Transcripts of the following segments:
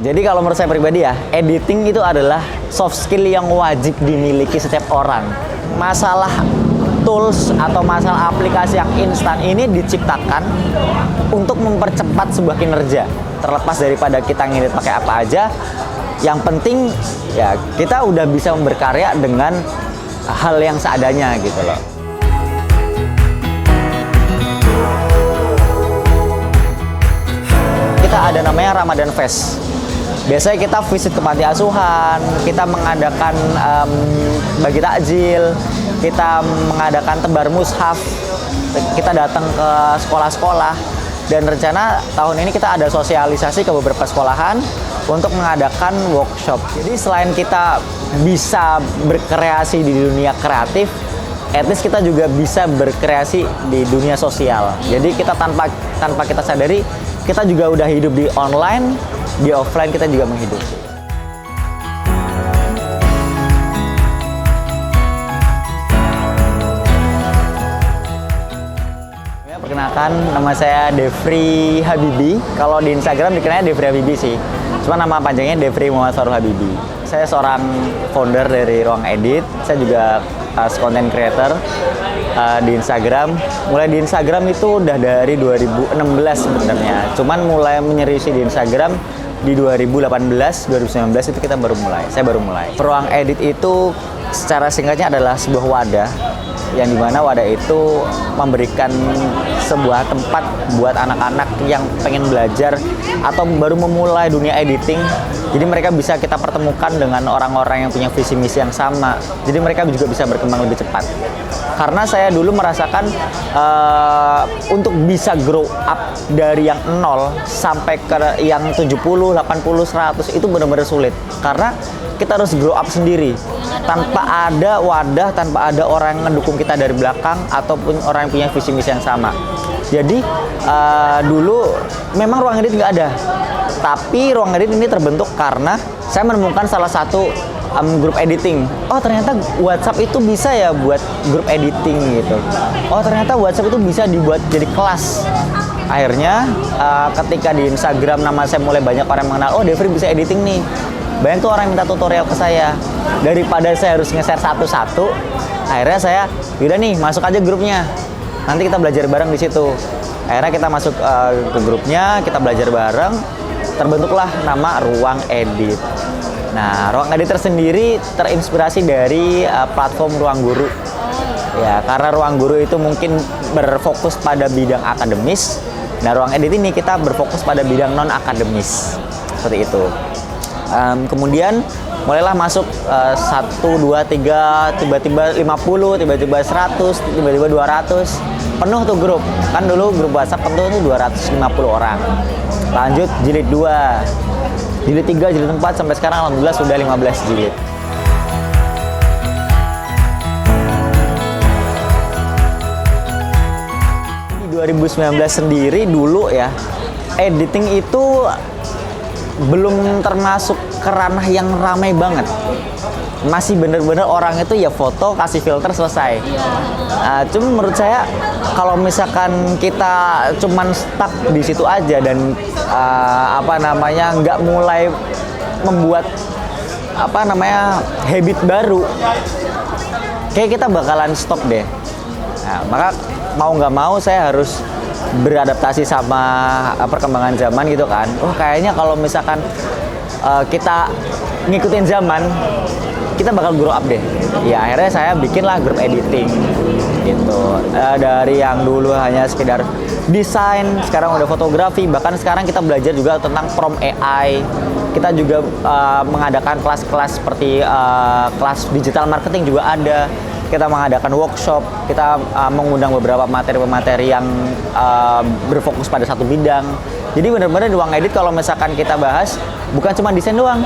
Jadi kalau menurut saya pribadi ya, editing itu adalah soft skill yang wajib dimiliki setiap orang. Masalah tools atau masalah aplikasi yang instan ini diciptakan untuk mempercepat sebuah kinerja. Terlepas daripada kita ngedit pakai apa aja, yang penting ya kita udah bisa berkarya dengan hal yang seadanya gitu loh. Kita ada namanya Ramadan Fest. Biasanya kita visit ke panti asuhan, kita mengadakan bagi takjil, kita mengadakan tebar mushaf, kita datang ke sekolah-sekolah, dan rencana tahun ini kita ada sosialisasi ke beberapa sekolahan untuk mengadakan workshop. Jadi selain kita bisa berkreasi di dunia kreatif, at least kita juga bisa berkreasi di dunia sosial. Jadi kita tanpa kita sadari, kita juga udah hidup di online, di offline kita juga menghidupi. Ya, perkenalkan, nama saya Devri Habibi. Kalau di Instagram dikenalnya Devri Habibi sih. Cuma nama panjangnya Devri Muhammad Farul Habibi. Saya seorang founder dari Ruang Edit. Saya juga content creator di Instagram. Mulai di Instagram itu udah dari 2016 sebenarnya. Cuman mulai menyeriusi di Instagram di 2018, 2019 itu kita baru mulai. Saya baru mulai. Ruang Edit itu secara singkatnya adalah sebuah wadah yang dimana wadah itu memberikan sebuah tempat buat anak-anak yang pengen belajar atau baru memulai dunia editing. Jadi mereka bisa kita pertemukan dengan orang-orang yang punya visi misi yang sama. Jadi mereka juga bisa berkembang lebih cepat. Karena saya dulu merasakan untuk bisa grow up dari yang 0 sampai ke yang 70, 80, 100 itu benar-benar sulit. Karena kita harus grow up sendiri. Tanpa ada wadah, tanpa ada orang yang mendukung kita dari belakang ataupun orang yang punya visi misi yang sama. Jadi dulu memang Ruang Edit nggak ada. Tapi Ruang Edit ini terbentuk karena saya menemukan salah satu grup editing. Oh ternyata WhatsApp itu bisa ya buat grup editing gitu. Oh ternyata WhatsApp itu bisa dibuat jadi kelas. Akhirnya ketika di Instagram nama saya mulai banyak orang mengenal, oh Devri bisa editing nih. Banyak tuh orang yang minta tutorial ke saya. Daripada saya harus nge-share satu-satu, akhirnya saya, yaudah nih masuk aja grupnya. Nanti kita belajar bareng di situ. Akhirnya kita masuk ke grupnya, kita belajar bareng. Terbentuklah nama Ruang Edit. Nah, Ruang Edit tersendiri terinspirasi dari platform Ruang Guru. Ya, karena Ruang Guru itu mungkin berfokus pada bidang akademis. Nah, Ruang Edit ini kita berfokus pada bidang non-akademis. Seperti itu. Kemudian mulailah masuk 1, 2, 3, tiba-tiba 50, tiba-tiba 100, tiba-tiba 200. Penuh tuh grup. Kan dulu grup WhatsApp penuh tuh 250 orang. Lanjut jilid 2. Jilid 3, jilid 4 sampai sekarang alhamdulillah sudah 15 jilid. Di 2019 sendiri dulu ya, editing itu belum termasuk ke ranah yang ramai banget. Masih bener-bener orang itu ya foto, kasih filter, selesai. Cuma menurut saya kalau misalkan kita cuman stuck di situ aja dan nggak mulai membuat habit baru, kayak kita bakalan stop deh. Nah, maka mau nggak mau saya harus beradaptasi sama perkembangan zaman gitu kan. Oh kayaknya kalau misalkan kita ngikutin zaman, kita bakal grow up deh. Ya akhirnya saya bikinlah grup editing gitu. Dari yang dulu hanya sekedar desain, sekarang udah fotografi. Bahkan sekarang kita belajar juga tentang prompt AI. Kita juga mengadakan kelas-kelas seperti kelas digital marketing juga ada. Kita mengadakan workshop, kita mengundang beberapa materi-materi yang berfokus pada satu bidang. Jadi benar-benar di Ruang Edit kalau misalkan kita bahas, bukan cuma desain doang.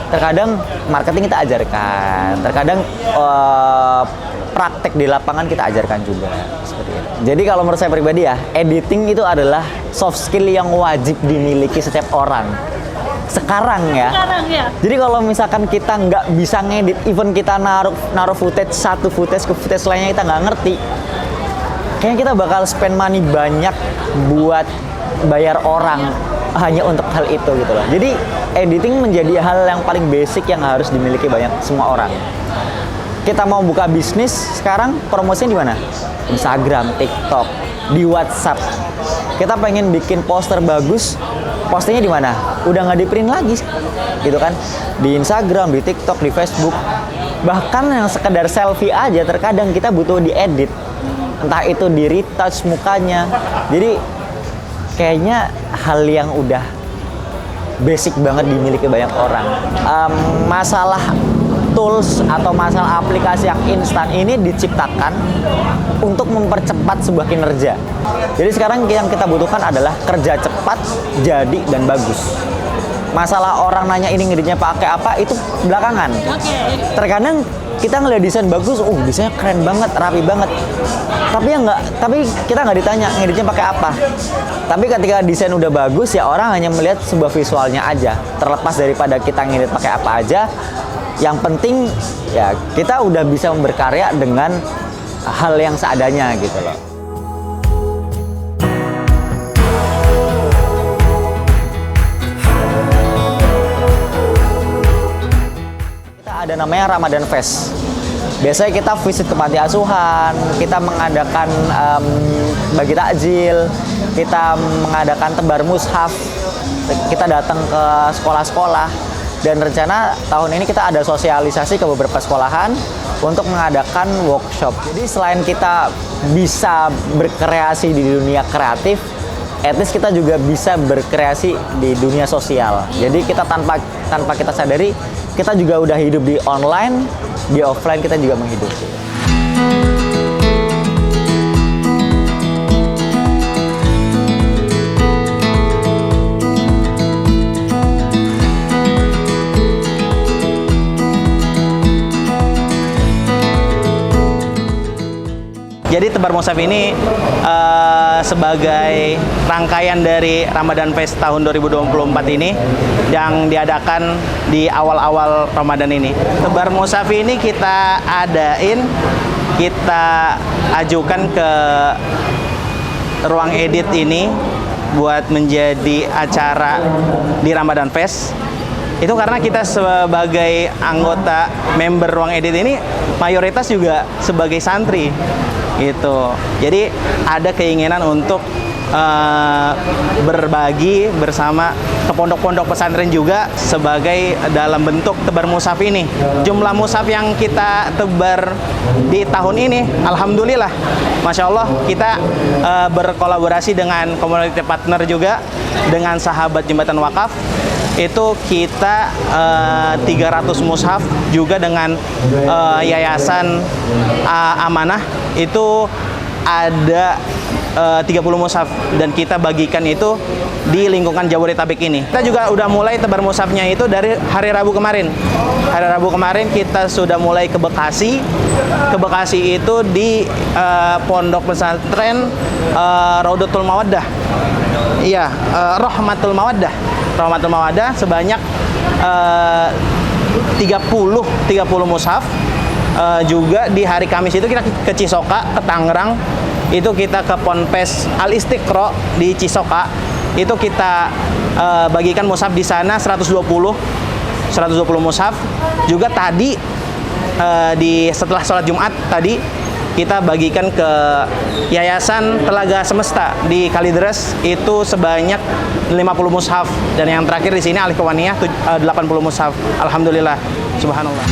Terkadang marketing kita ajarkan, terkadang praktek di lapangan kita ajarkan juga. Seperti itu. Jadi kalau menurut saya pribadi ya, editing itu adalah soft skill yang wajib dimiliki setiap orang. Sekarang ya. Jadi kalau misalkan kita nggak bisa ngedit, even kita naruh footage satu footage ke footage lainnya kita nggak ngerti, kayaknya kita bakal spend money banyak buat bayar orang hanya untuk hal itu gitu loh. Jadi editing menjadi hal yang paling basic yang harus dimiliki banyak semua orang. Kita mau buka bisnis sekarang, promosinya di mana? Instagram, TikTok, di WhatsApp. Kita pengen bikin poster bagus, postingnya di mana? Udah nggak di print lagi, gitu kan? Di Instagram, di TikTok, di Facebook. Bahkan yang sekedar selfie aja terkadang kita butuh diedit. Entah itu di retouch mukanya. Jadi kayaknya hal yang udah basic banget dimiliki banyak orang. Masalah tools atau masalah aplikasi yang instan ini diciptakan untuk mempercepat sebuah kinerja. Jadi sekarang yang kita butuhkan adalah kerja cepat, jadi, dan bagus. Masalah orang nanya ini ngeditnya pakai apa, itu belakangan. Terkadang kita ngeliat desain bagus, desainnya keren banget, rapi banget. Tapi kita nggak ditanya ngeditnya pakai apa. Tapi ketika desain udah bagus, ya orang hanya melihat sebuah visualnya aja. Terlepas daripada kita ngedit pakai apa aja, yang penting ya kita udah bisa berkarya dengan hal yang seadanya gitu loh. Ada namanya Ramadan Fest. Biasanya kita visit ke panti asuhan, kita mengadakan bagi takjil, kita mengadakan tebar mushaf, kita datang ke sekolah-sekolah, dan rencana tahun ini kita ada sosialisasi ke beberapa sekolahan untuk mengadakan workshop. Jadi selain kita bisa berkreasi di dunia kreatif, at least kita juga bisa berkreasi di dunia sosial. Jadi kita tanpa kita sadari, kita juga udah hidup di online, di offline kita juga menghidupi. Jadi Tebar Mushaf ini sebagai rangkaian dari Ramadan Fest tahun 2024 ini yang diadakan di awal-awal Ramadan ini. Tebar Mushaf ini kita ajukan ke ruang edit ini buat menjadi acara di Ramadan Fest. Itu karena kita sebagai anggota member ruang edit ini mayoritas juga sebagai santri gitu. Jadi ada keinginan untuk berbagi bersama ke pondok-pondok pesantren juga sebagai dalam bentuk tebar mushaf ini. Jumlah mushaf yang kita tebar di tahun ini, alhamdulillah, masya Allah, kita berkolaborasi dengan community partner juga, dengan sahabat Jembatan Wakaf. Itu kita 300 mushaf juga dengan Yayasan Amanah, itu ada 30 mushaf, dan kita bagikan itu di lingkungan Jabodetabek ini. Kita juga udah mulai tebar mushafnya itu dari hari Rabu kemarin. Hari Rabu kemarin kita sudah mulai ke Bekasi. Ke Bekasi itu di pondok pesantren Raudatul Mawaddah. Iya, Rahmatul Mawaddah. Rahmatul Mawaddah sebanyak 30 mushaf. Juga di hari Kamis itu kita ke Cisoka, ke Tangerang. Itu kita ke Ponpes Al Istiqro di Cisoka. Itu kita bagikan mushaf di sana 120 mushaf. Juga tadi setelah sholat Jumat tadi kita bagikan ke Yayasan Telaga Semesta di Kalideres, itu sebanyak 50 mushaf, dan yang terakhir di sini Al-Ikhwaniyah 80 mushaf. Alhamdulillah, subhanallah.